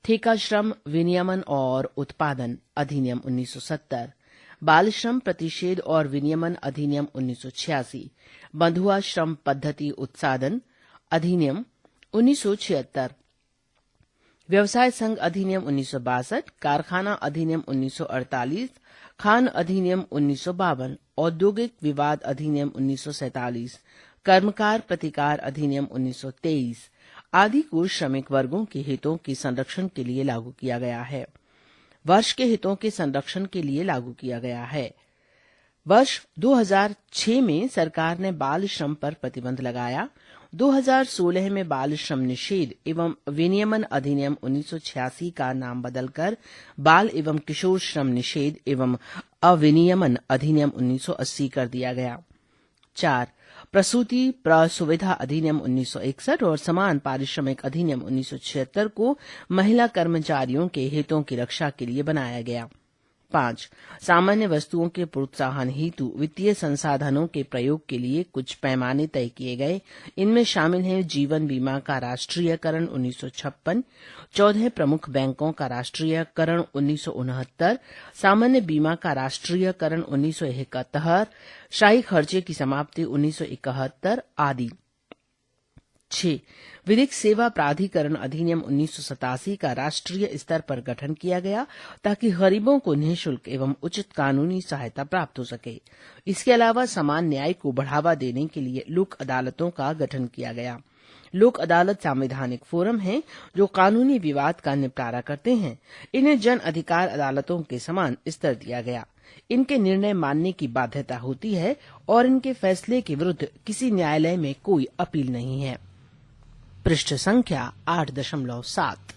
ठेका श्रम विनियमन और उत्पादन अधिनियम 1970, बाल श्रम प्रतिषेध और विनियमन अधिनियम 1986, बंधुआ श्रम पद्धति उत्सादन अधिनियम 1976, व्यवसाय संघ अधिनियम 1962, कारखाना अधिनियम 1948, खान अधिनियम 1952, औद्योगिक विवाद अधिनियम 1947, कर्मकार प्रतिकार अधिनियम 1923 आदि को श्रमिक वर्गों के हितों के संरक्षण के लिए लागू किया गया है। वर्ष के हितों के संरक्षण के लिए लागू किया गया है। वर्ष 2006 में सरकार ने बाल श्रम पर प्रतिबंध लगाया। 2016 में बाल श्रम निषेध एवं विनियमन अधिनियम 1986 का नाम बदलकर बाल एवं किशोर श्रम निषेध एवं अविनियमन अधिनियम 1980 कर दिया गया। 4. प्रसूति प्रसुविधा अधिनियम 1961 और समान पारिश्रमिक अधिनियम 1976 को महिला कर्मचारियों के हितों की रक्षा के लिए बनाया गया। 5. सामान्य वस्तुओं के प्रोत्साहन हेतु वित्तीय संसाधनों के प्रयोग के लिए कुछ पैमाने तय किए गए। इनमें शामिल हैं जीवन बीमा का राष्ट्रीयकरण 1956, 14 प्रमुख बैंकों का राष्ट्रीयकरण 1969, सामान्य बीमा का राष्ट्रीयकरण 1971, शाही खर्चे की समाप्ति 1971 आदि। 6. विधिक सेवा प्राधिकरण अधिनियम 1987 का राष्ट्रीय स्तर पर गठन किया गया ताकि गरीबों को निःशुल्क एवं उचित कानूनी सहायता प्राप्त हो सके। इसके अलावा समान न्याय को बढ़ावा देने के लिए लोक अदालतों का गठन किया गया। लोक अदालत संवैधानिक फोरम हैं जो कानूनी विवाद का निपटारा करते हैं। इन्हें जन अधिकार अदालतों के समान स्तर दिया गया। इनके निर्णय मानने की बाध्यता होती है और इनके फैसले के विरुद्ध किसी न्यायालय में कोई अपील नहीं है। पृष्ठ संख्या 8.7।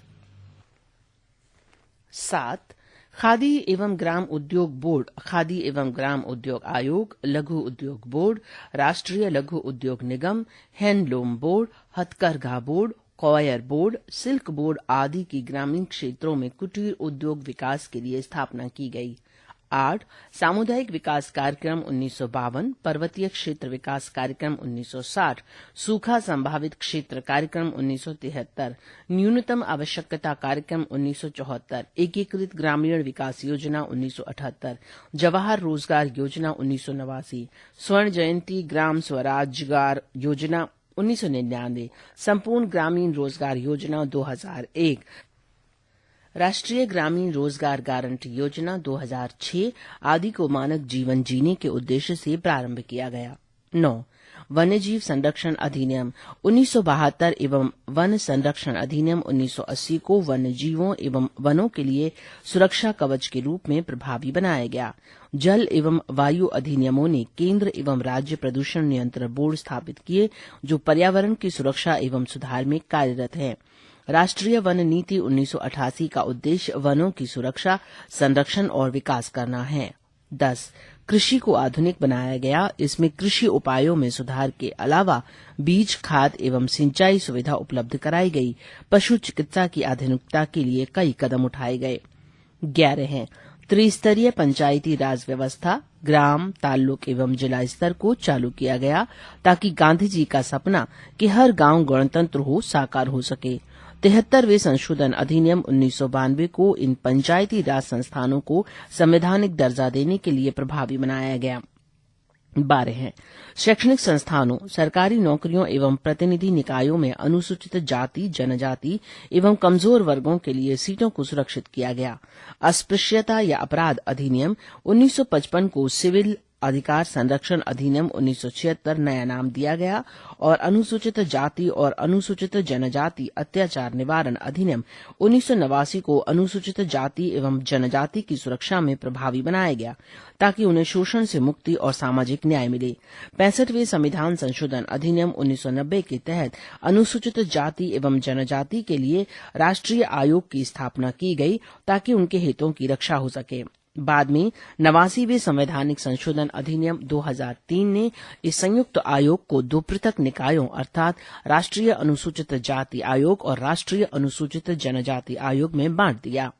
7. खादी एवं ग्राम उद्योग बोर्ड, खादी एवं ग्राम उद्योग आयोग, लघु उद्योग बोर्ड, राष्ट्रीय लघु उद्योग निगम, हैंडलूम बोर्ड, हथकरघा board, coir board, silk board आदि की ग्रामीण क्षेत्रों में कुटीर उद्योग विकास के लिए स्थापना की गई। 8. सामुदायिक विकास कार्यक्रम 1952, पर्वतीय क्षेत्र विकास कार्यक्रम 1960, सूखा संभावित क्षेत्र कार्यक्रम 1973, न्यूनतम आवश्यकता कार्यक्रम 1974, एकीकृत ग्रामीण विकास योजना 1978, जवाहर रोजगार योजना 1989, स्वर्ण जयंती ग्राम स्वरोजगार योजना 1999, संपूर्ण ग्रामीण रोजगार योजना 2001, राष्ट्रीय ग्रामीण रोजगार गारंटी योजना 2006 आदि को मानक जीवन जीने के उद्देश्य से प्रारंभ किया गया। 9. वन्यजीव संरक्षण अधिनियम 1972 एवं वन संरक्षण अधिनियम 1980 को वन्यजीवों एवं वनों के लिए सुरक्षा कवच के रूप में प्रभावी बनाया गया। जल एवं वायु अधिनियमों ने केंद्र एवं राज्य प्रदूषण नियंत्रण बोर्ड स्थापित किए जो पर्यावरण की सुरक्षा एवं सुधार में कार्यरत है। राष्ट्रीय वन नीति 1988 का उद्देश्य वनों की सुरक्षा, संरक्षण और विकास करना है। 10. कृषि को आधुनिक बनाया गया। इसमें कृषि उपायों में सुधार के अलावा बीज, खाद एवं सिंचाई सुविधा उपलब्ध कराई गई। पशु चिकित्सा की आधुनिकता के लिए कई कदम उठाए गए। 11 है त्रिस्तरीय पंचायती राज व्यवस्था। ग्राम, ताल्लुक एवं जिला स्तर को चालू किया गया ताकि गांधी जी का सपना कि हर गांव गणतंत्र हो साकार हो सके। 73वें संशोधन अधिनियम 1992 को इन पंचायती राज संस्थानों को संवैधानिक दर्जा देने के लिए प्रभावी बनाया गया। 12 है शैक्षणिक संस्थानों, सरकारी नौकरियों एवं प्रतिनिधि निकायों में अनुसूचित जाति, जनजाति एवं कमजोर वर्गों के लिए सीटों को सुरक्षित किया गया। अस्पृश्यता या अपराध अधिनियम 1955 को सिविल अधिकार संरक्षण अधिनियम 1976 नया नाम दिया गया और अनुसूचित जाति और अनुसूचित जनजाति अत्याचार निवारण अधिनियम 1989 को अनुसूचित जाति एवं जनजाति की सुरक्षा में प्रभावी बनाया गया ताकि उन्हें शोषण से मुक्ति और सामाजिक न्याय मिले। 65वें संविधान संशोधन अधिनियम 1990 के तहत अनुसूचित जाति एवं जनजाति के लिए राष्ट्रीय आयोग की स्थापना की गई ताकि उनके हितों की रक्षा हो सके। बाद में 89वें संवैधानिक संशोधन अधिनियम 2003 ने इस संयुक्त आयोग को 2 पृथक निकायों अर्थात राष्ट्रीय अनुसूचित जाति आयोग और राष्ट्रीय अनुसूचित जनजाति आयोग में बांट दिया।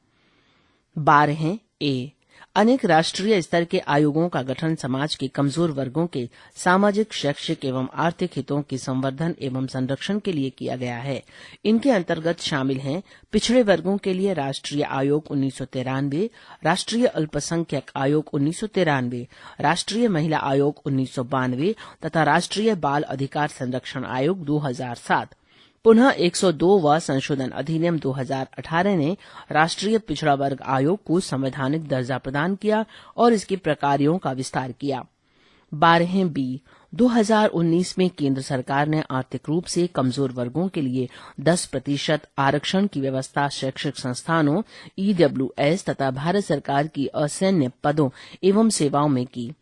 12 है ए अनेक राष्ट्रीय स्तर के आयोगों का गठन समाज के कमजोर वर्गों के सामाजिक, शैक्षिक एवं आर्थिक हितों के संवर्धन एवं संरक्षण के लिए किया गया है। इनके अंतर्गत शामिल हैं पिछड़े वर्गों के लिए राष्ट्रीय आयोग 1993, राष्ट्रीय अल्पसंख्यक आयोग 1993, राष्ट्रीय महिला आयोग 1992 तथा राष्ट्रीय बाल अधिकार संरक्षण आयोग 2007। पुनः 102वां संशोधन अधिनियम 2018 ने राष्ट्रीय पिछड़ा वर्ग आयोग को संवैधानिक दर्जा प्रदान किया और इसके प्रकारों का विस्तार किया। 12 बी 2019 में केंद्र सरकार ने आर्थिक रूप से कमजोर वर्गों के लिए 10% आरक्षण की व्यवस्था शैक्षिक संस्थानों, ईडब्ल्यूएस तथा भारत सरकार की असैन्य पदों एवं सेवाओं में की।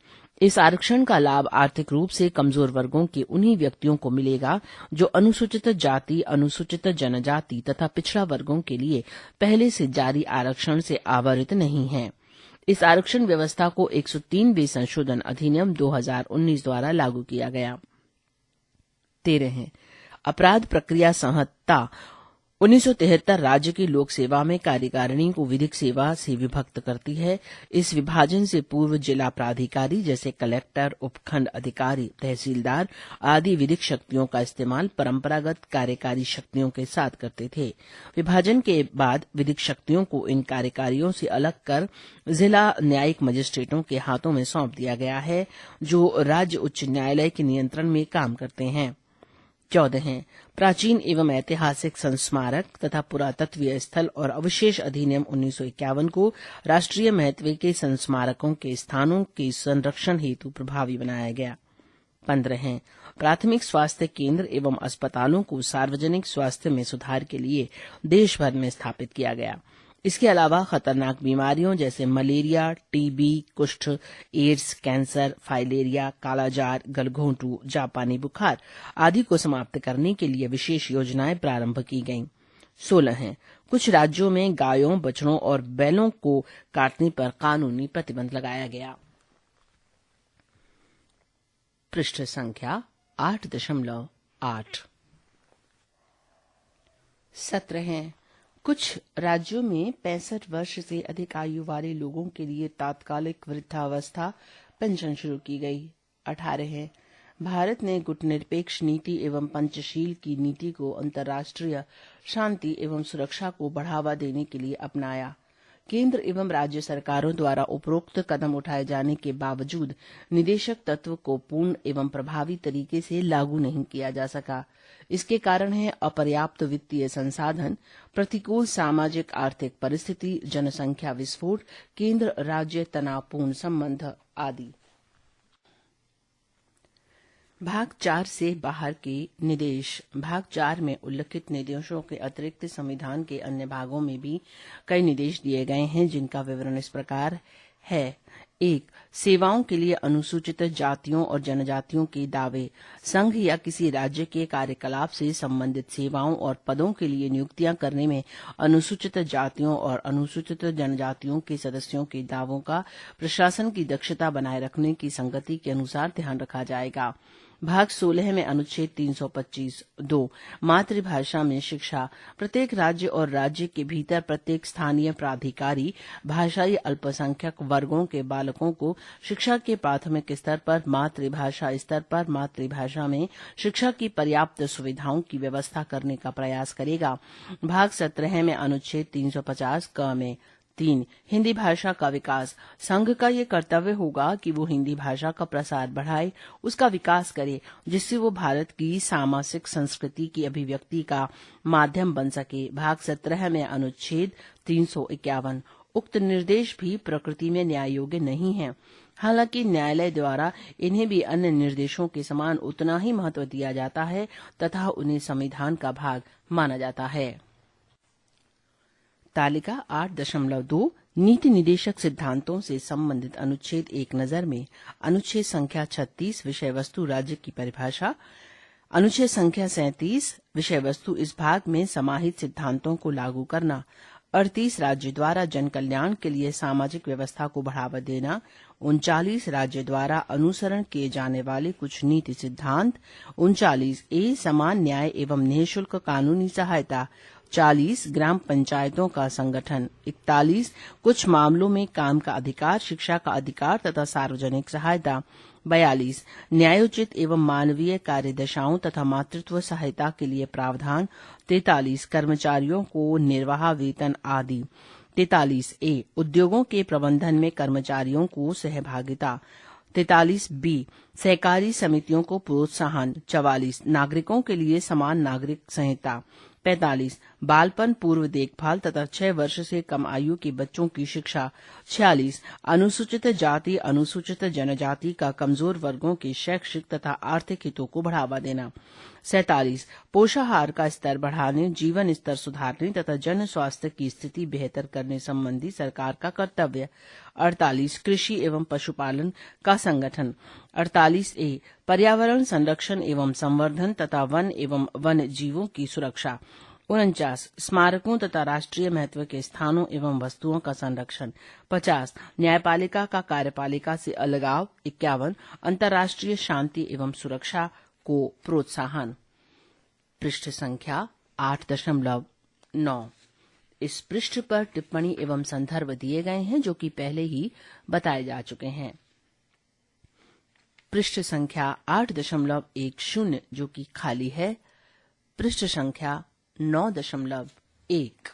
इस आरक्षण का लाभ आर्थिक रूप से कमजोर वर्गों के उन्हीं व्यक्तियों को मिलेगा जो अनुसूचित जाति, अनुसूचित जनजाति तथा पिछड़ा वर्गों के लिए पहले से जारी आरक्षण से आवरित नहीं हैं। इस आरक्षण व्यवस्था को 103वें संशोधन अधिनियम 2019 द्वारा लागू किया गया। 13 अपराध प्रक्रिया संहिता 1973 राज्य की लोक सेवा में कार्यकारिणी को विधिक सेवा से विभक्त करती है। इस विभाजन से पूर्व जिला प्राधिकारी जैसे कलेक्टर, उपखंड अधिकारी, तहसीलदार आदि विधिक शक्तियों का इस्तेमाल परंपरागत कार्यकारी शक्तियों के साथ करते थे। विभाजन के बाद विधिक शक्तियों को इन कार्यकारियों से अलग कर जिला न्यायिक मजिस्ट्रेटों के हाथों में सौंप दिया गया है जो राज्य उच्च न्यायालय के नियंत्रण में काम करते हैं। 14 प्राचीन एवं ऐतिहासिक संस्मारक तथा पुरातत्वीय स्थल और अवशेष अधिनियम 1951 को राष्ट्रीय महत्व के संस्मारकों के स्थानों के संरक्षण हेतु प्रभावी बनाया गया। 15 प्राथमिक स्वास्थ्य केंद्र एवं अस्पतालों को सार्वजनिक स्वास्थ्य में सुधार के लिए देश भर में स्थापित किया गया। इसके अलावा खतरनाक बीमारियों जैसे मलेरिया, टीबी, कुष्ठ, एड्स, कैंसर, फाइलेरिया, कालाजार, गलघोंटू, जापानी बुखार आदि को समाप्त करने के लिए विशेष योजनाएं प्रारंभ की गईं। 16 कुछ राज्यों में गायों, बछड़ों और बैलों को काटने पर कानूनी प्रतिबंध लगाया गया। पृष्ठ संख्या 8.8। 17 कुछ राज्यों में 65 वर्ष से अधिक आयु वाले लोगों के लिए तात्कालिक वृद्धावस्था पेंशन शुरू की गई। 18 भारत ने गुटनिरपेक्ष नीति एवं पंचशील की नीति को अंतर्राष्ट्रीय शांति एवं सुरक्षा को बढ़ावा देने के लिए अपनाया। केंद्र एवं राज्य सरकारों द्वारा उपरोक्त कदम उठाए जाने के बावजूद निदेशक तत्व को पूर्ण एवं प्रभावी तरीके से लागू नहीं किया जा सका। इसके कारण है अपर्याप्त वित्तीय संसाधन, प्रतिकूल सामाजिक आर्थिक परिस्थिति, जनसंख्या विस्फोट, केंद्र राज्य तनावपूर्ण संबंध आदि। भाग 4 से बाहर के निर्देश। भाग 4 में उल्लिखित निर्देशों के अतिरिक्त संविधान के अन्य भागों में भी कई निर्देश दिए गए हैं जिनका विवरण इस प्रकार है। 1. सेवाओं के लिए अनुसूचित जातियों और जनजातियों के दावे। संघ या किसी राज्य के कार्यकलाप से संबंधित सेवाओं और पदों के लिए नियुक्तियां करने में अनुसूचित जातियों और अनुसूचित जनजातियों के सदस्यों के दावों का प्रशासन की दक्षता बनाए रखने की संगति के अनुसार ध्यान रखा जाएगा। भाग 16 में अनुच्छेद 325(2) मातृभाषा में शिक्षा। प्रत्येक राज्य और राज्य के भीतर प्रत्येक स्थानीय प्राधिकारी भाषाई अल्पसंख्यक वर्गों के बालकों को शिक्षा के प्राथमिक स्तर पर मातृभाषा स्तर पर मातृभाषा में शिक्षा की पर्याप्त सुविधाओं की व्यवस्था करने का प्रयास करेगा। भाग 17 में अनुच्छेद 350 क में 3. हिंदी भाषा का विकास। संघ का ये कर्तव्य होगा कि वो हिंदी भाषा का प्रसार बढ़ाए, उसका विकास करे, जिससे वो भारत की सामासिक संस्कृति की अभिव्यक्ति का माध्यम बन सके। भाग 17 में अनुच्छेद 351। उक्त निर्देश भी प्रकृति में न्याय योग्य नहीं है, हालांकि न्यायालय द्वारा इन्हें भी अन्य निर्देशों के समान उतना ही महत्व दिया जाता है तथा उन्हें संविधान का भाग माना जाता है। तालिका 8.2 नीति निदेशक सिद्धांतों से संबंधित अनुच्छेद एक नजर में। अनुच्छेद संख्या 36 विषय वस्तु राज्य की परिभाषा। अनुच्छेद संख्या 37 विषय वस्तु इस भाग में समाहित सिद्धांतों को लागू करना। 38 राज्य द्वारा जन कल्याण के लिए सामाजिक व्यवस्था को बढ़ावा देना। 39 राज्य द्वारा अनुसरण किए जाने वाले कुछ नीति सिद्धांत। 39 समान न्याय एवं निःशुल्क कानूनी सहायता। 40 ग्राम पंचायतों का संगठन। 41 कुछ मामलों में काम का अधिकार, शिक्षा का अधिकार तथा सार्वजनिक सहायता। 42 न्यायोचित एवं मानवीय कार्यदशाओं तथा मातृत्व सहायता के लिए प्रावधान। 43 कर्मचारियों को निर्वाह वेतन आदि। 43 उद्योगों के प्रबंधन में कर्मचारियों को सहभागिता। 43 सहकारी समितियों को प्रोत्साहन। 44 नागरिकों के लिए समान नागरिक संहिता। 45 बालपन पूर्व देखभाल तथा 6 वर्ष से कम आयु के बच्चों की शिक्षा। 46 अनुसूचित जाति अनुसूचित जनजाति का कमजोर वर्गों के शैक्षिक तथा आर्थिक हितों को बढ़ावा देना। 47 पोषाहार का स्तर बढ़ाने, जीवन स्तर सुधारने तथा जन स्वास्थ्य की स्थिति बेहतर करने संबंधी सरकार का कर्तव्य। 48 कृषि एवं पशुपालन का संगठन। 48 पर्यावरण संरक्षण एवं संवर्धन तथा वन एवं वन जीवों की सुरक्षा। 49 स्मारकों तथा राष्ट्रीय महत्व के स्थानों एवं वस्तुओं का संरक्षण। 50 न्यायपालिका का कार्यपालिका से अलगाव। 51 अंतर्राष्ट्रीय शांति एवं सुरक्षा को प्रोत्साहन। पृष्ठ संख्या 8.9। इस पृष्ठ पर टिप्पणी एवं संदर्भ दिए गए हैं जो कि पहले ही बताए जा चुके हैं। पृष्ठ संख्या 8.10 जो कि खाली है। पृष्ठ संख्या 9.1